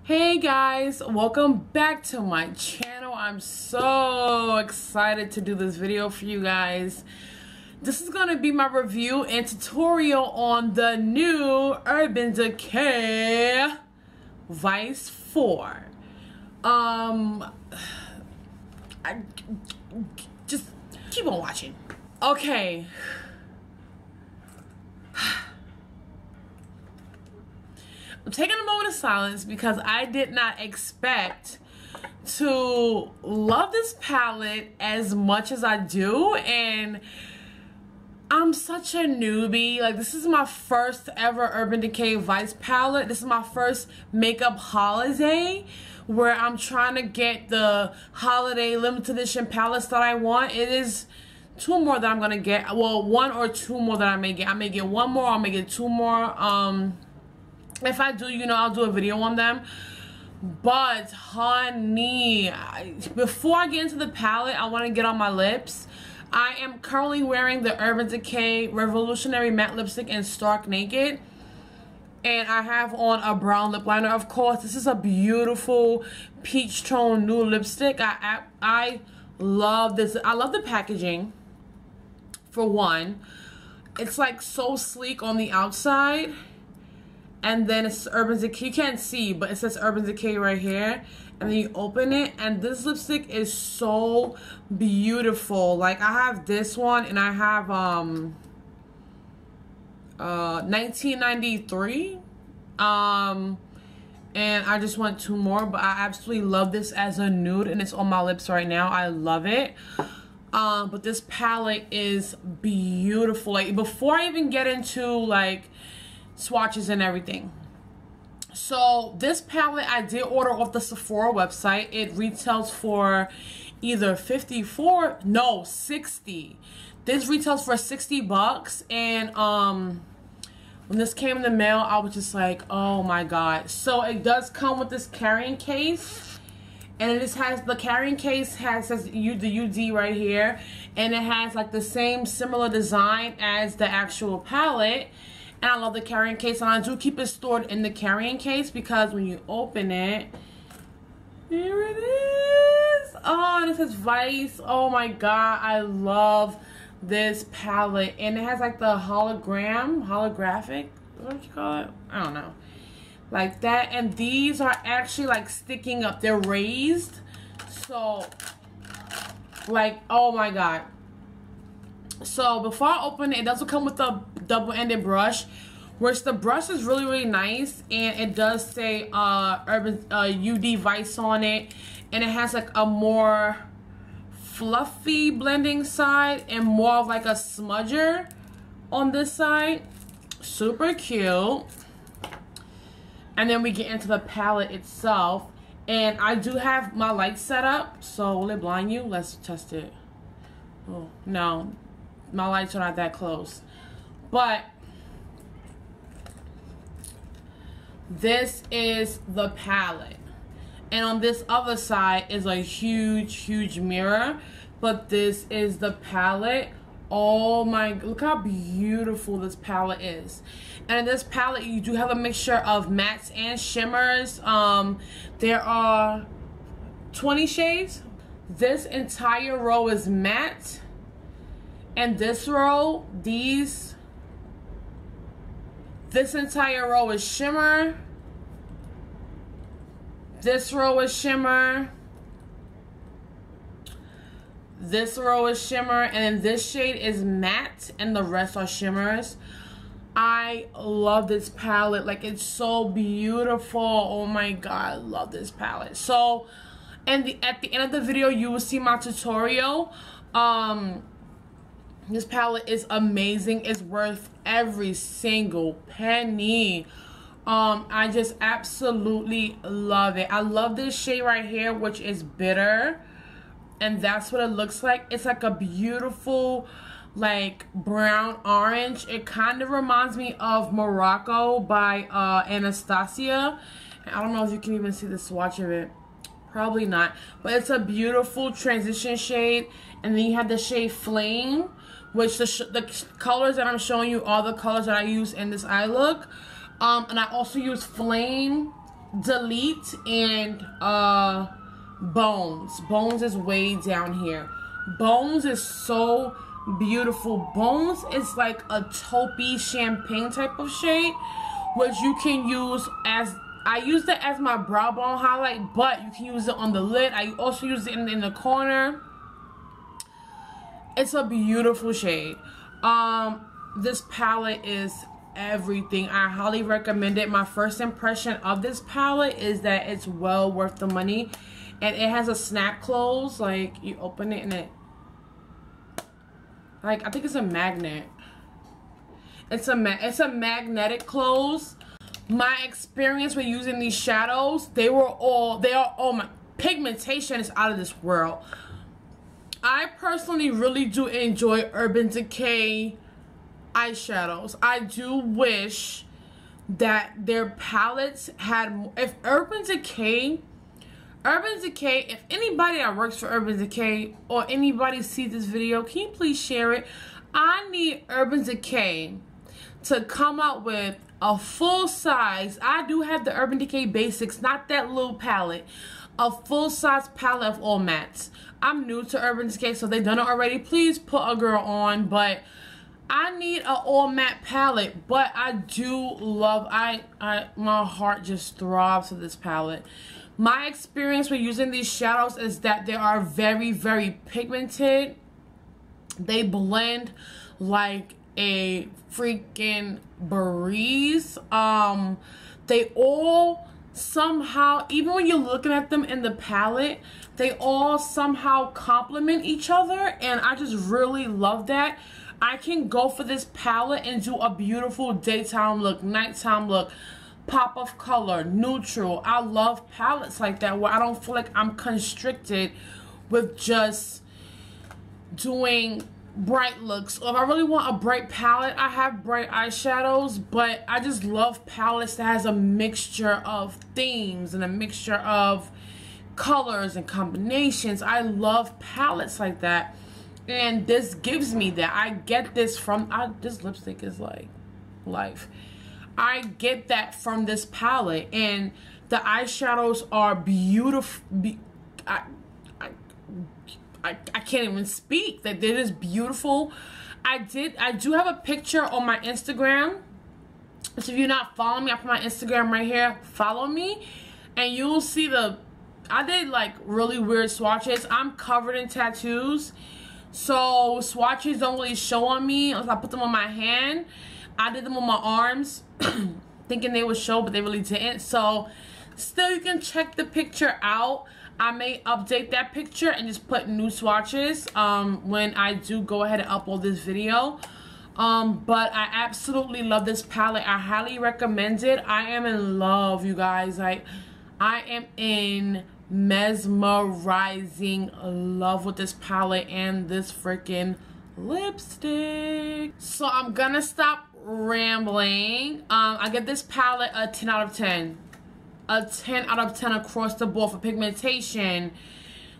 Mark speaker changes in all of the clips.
Speaker 1: Hey guys, welcome back to my channel. I'm so excited to do this video for you guys. This is going to be my review and tutorial on the new Urban Decay Vice 4. Just keep on watching. Okay. I'm taking a moment of silence because I did not expect to love this palette as much as I do, and I'm such a newbie. Like, this is my first ever Urban Decay Vice palette. This is my first makeup holiday where I'm trying to get the holiday limited edition palettes that I want. It is two more that I'm gonna get. Well, one or two more that I may get. I may get one more, I may get two more. If I do, you know, I'll do a video on them. But honey, before I get into the palette, I want to get on my lips. I am currently wearing the Urban Decay Revolutionary Matte Lipstick in Stark Naked, and I have on a brown lip liner. Of course, this is a beautiful peach tone nude lipstick. I love this. I love the packaging. For one, it's like so sleek on the outside. And then it's Urban Decay. You can't see, but it says Urban Decay right here. And then you open it, and this lipstick is so beautiful. Like, I have this one, and I have 1993. And I just want two more, but I absolutely love this as a nude, and it's on my lips right now. I love it. But this palette is beautiful. Like, before I even get into like swatches and everything, so this palette I did order off the Sephora website. It retails for either 60. This retails for 60 bucks, and when this came in the mail, I was just like, oh my god. So it does come with this carrying case, and it just has, the carrying case says the UD right here, and it has like the same similar design as the actual palette. And I love the carrying case, and I do keep it stored in the carrying case because when you open it, here it is. Oh, and it says Vice. Oh my god, I love this palette. And it has like the holographic, what would you call it? I don't know. Like that. And these are actually like sticking up. They're raised. So, like, oh my god. So before I open it, it does come with a double-ended brush, which the brush is really nice, and it does say Urban UD Vice on it, and it has like a more fluffy blending side and more of like a smudger on this side. Super cute. And then we get into the palette itself, and I do have my lights set up. So will it blind you? Let's test it. Oh no, my lights are not that close. But this is the palette, and on this other side is a huge mirror, but this is the palette. Oh my, look how beautiful this palette is. And in this palette you do have a mixture of mattes and shimmers. There are 20 shades. This entire row is matte, and this row, this entire row is shimmer. This row is shimmer. This row is shimmer. And then this shade is matte, and the rest are shimmers. I love this palette. Like, it's so beautiful. Oh my god, I love this palette. So, and at the end of the video, you will see my tutorial. This palette is amazing. It's worth every single penny. I just absolutely love it. I love this shade right here, which is Bitter, and that's what it looks like. It's like a beautiful like brown orange. It kind of reminds me of Morocco by Anastasia. I don't know if you can even see the swatch of it. Probably not, but it's a beautiful transition shade. And then you have the shade Flame, which the colors that I'm showing you are the colors that I use in this eye look. And I also use Flame, Delete and Bones. Bones is way down here. Bones is so beautiful. Bones is like a taupey champagne type of shade, which you can use as, I use it as my brow bone highlight, but you can use it on the lid. I also use it in the corner. It's a beautiful shade. This palette is everything. I highly recommend it. My first impression of this palette is that it's well worth the money, and it has a snap close. Like, you open it and it, like, I think it's a magnet. It's a magnetic close. My experience with using these shadows, they are all my pigmentation is out of this world. I personally really do enjoy Urban Decay eyeshadows. I do wish that their palettes had, if anybody that works for Urban Decay or anybody sees this video, can you please share it? I need Urban Decay to come out with a full size. I do have the Urban Decay Basics, not that little palette. A full size palette of all mattes. I'm new to Urban Decay, so they've done it already. Please put a girl on, but I need an all matte palette. But I do love, my heart just throbs with this palette. My experience with using these shadows is that they are very, very pigmented. They blend like a freaking breeze. They all somehow, even when you're looking at them in the palette, they all somehow complement each other, and I just really love that. I can go for this palette and do a beautiful daytime look, nighttime look, pop of color, neutral. I love palettes like that where I don't feel like I'm constricted with just doing bright looks. If I really want a bright palette, I have bright eyeshadows, but I just love palettes that has a mixture of themes and a mixture of colors and combinations. I love palettes like that, and this gives me that. I get this from, this lipstick is like life. I get that from this palette, and the eyeshadows are beautiful. I can't even speak. That they're just beautiful. I do have a picture on my Instagram. So if you're not following me, I put my Instagram right here. Follow me, and you'll see I did like really weird swatches. I'm covered in tattoos, so swatches don't really show on me unless I put them on my hand. I did them on my arms, thinking they would show, but they really didn't. So still, you can check the picture out. I may update that picture and just put new swatches when I do go ahead and upload this video. But I absolutely love this palette. I highly recommend it. I am in love, you guys. Like, I am in mesmerizing love with this palette and this freaking lipstick. So I'm gonna stop rambling. I give this palette a 10 out of 10. A 10 out of 10 across the board for pigmentation,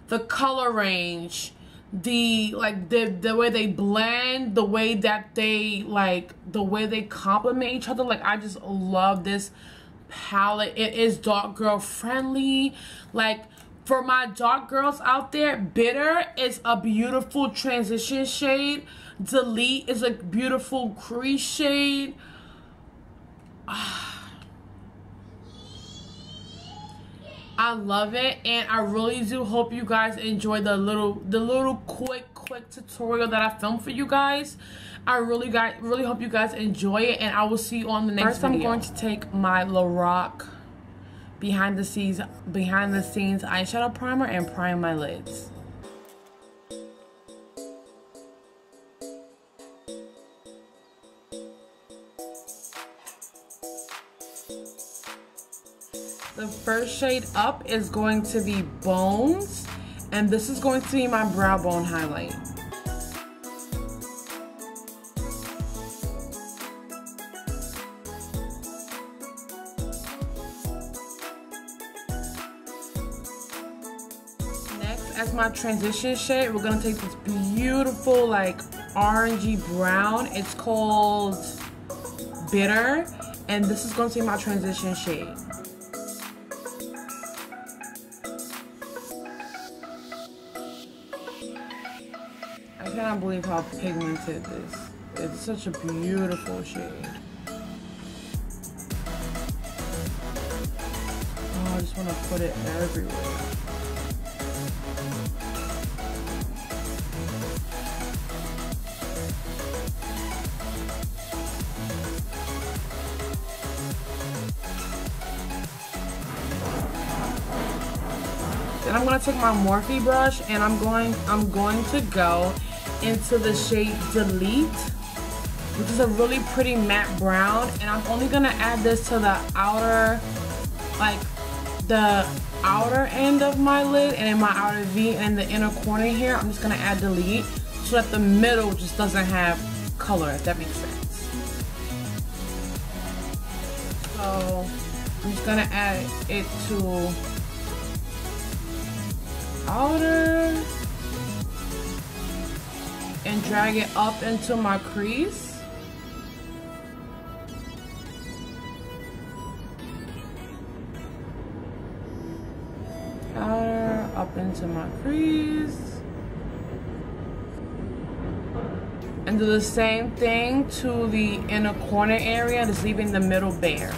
Speaker 1: the color range, the way they blend, the way that they complement each other. Like, I just love this palette. It is dark girl friendly. Like, for my dark girls out there, Bitter is a beautiful transition shade. Delete is a beautiful crease shade. I love it, and I really do hope you guys enjoy the little quick tutorial that I filmed for you guys. I really hope you guys enjoy it, and I will see you on the next video. First, I'm going to take my Lorac behind the scenes eyeshadow primer and prime my lids. The first shade up is going to be Bones, and this is going to be my brow bone highlight. Next, as my transition shade, we're gonna take this beautiful like orangey brown. It's called Bitter, and this is going to be my transition shade. cannot believe how pigmented this. It's such a beautiful shade. Oh, I just want to put it everywhere. Then I'm gonna take my Morphe brush and I'm going to go into the shade Delete, which is a really pretty matte brown, and I'm only gonna add this to the outer, like the outer end of my lid and in my outer V, and in the inner corner here I'm just gonna add Delete so that the middle just doesn't have color, if that makes sense. So I'm just gonna add it to outer and drag it up into my crease. Outer up into my crease. And do the same thing to the inner corner area, just leaving the middle bare.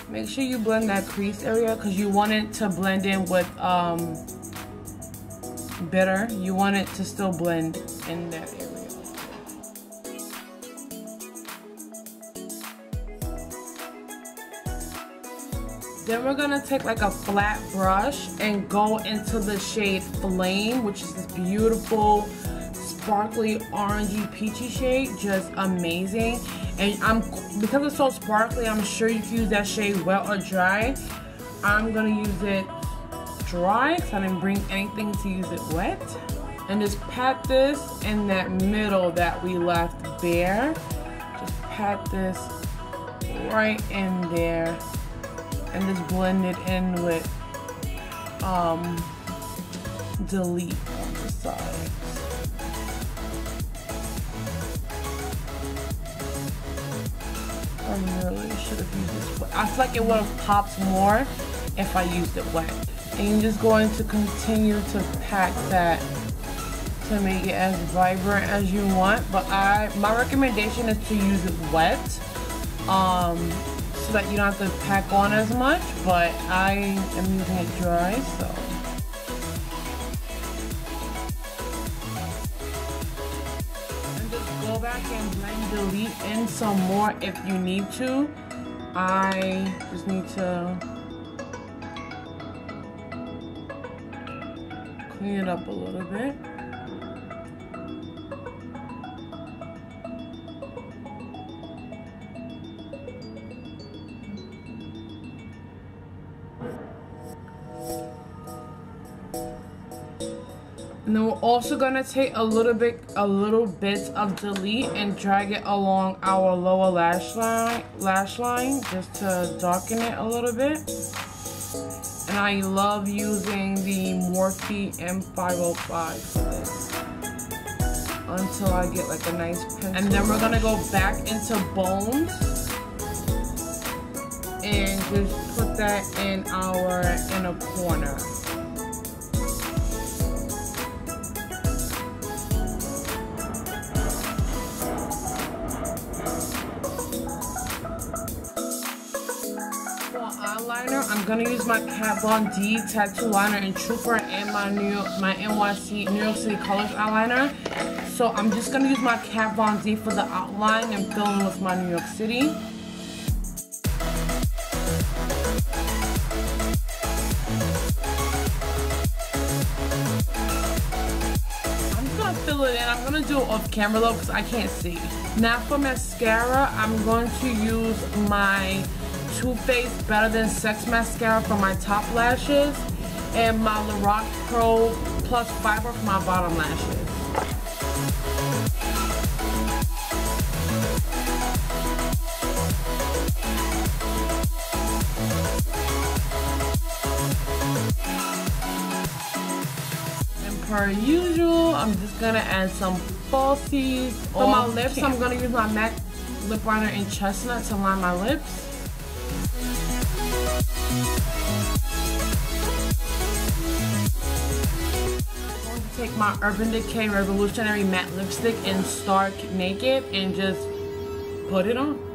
Speaker 1: Make sure you blend that crease area because you want it to blend in with bitter. You want it to still blend in that area. Then we're gonna take like a flat brush and go into the shade Flame, which is this beautiful sparkly orangey peachy shade, just amazing. And because it's so sparkly, I'm sure you can use that shade wet or dry. I'm gonna use it dry because I didn't bring anything to use it wet. And just pat this in that middle that we left bare. Just pat this right in there and just blend it in with Delete on the side. I really should have used this wet. I feel like it would have popped more if I used it wet. And you're just going to continue to pack that to make it as vibrant as you want. But my recommendation is to use it wet, so that you don't have to pack on as much. But I am using it dry, so. Go back and blend Delete in some more if you need to. I just need to clean it up a little bit. And then we're also gonna take a little bit of Delete and drag it along our lower lash line just to darken it a little bit. And I love using the Morphe M505 for this until I get like a nice pencil. And then we're gonna go back into Bones and just put that in our inner corner. I'm gonna use my Kat Von D tattoo liner in Trooper and my NYC New York City Colors eyeliner. So I'm just gonna use my Kat Von D for the outline and fill in with my New York City. I'm just gonna fill it in. I'm gonna do it off camera though because I can't see. Now for mascara, I'm going to use my Too Faced Better Than Sex mascara for my top lashes and my Lorac Pro Plus Fiber for my bottom lashes. And per usual, I'm just gonna add some falsies. For my lips, I'm gonna use my MAC lip liner in Chestnut to line my lips. take my Urban Decay Revolutionary Matte Lipstick in Stark Naked and just put it on.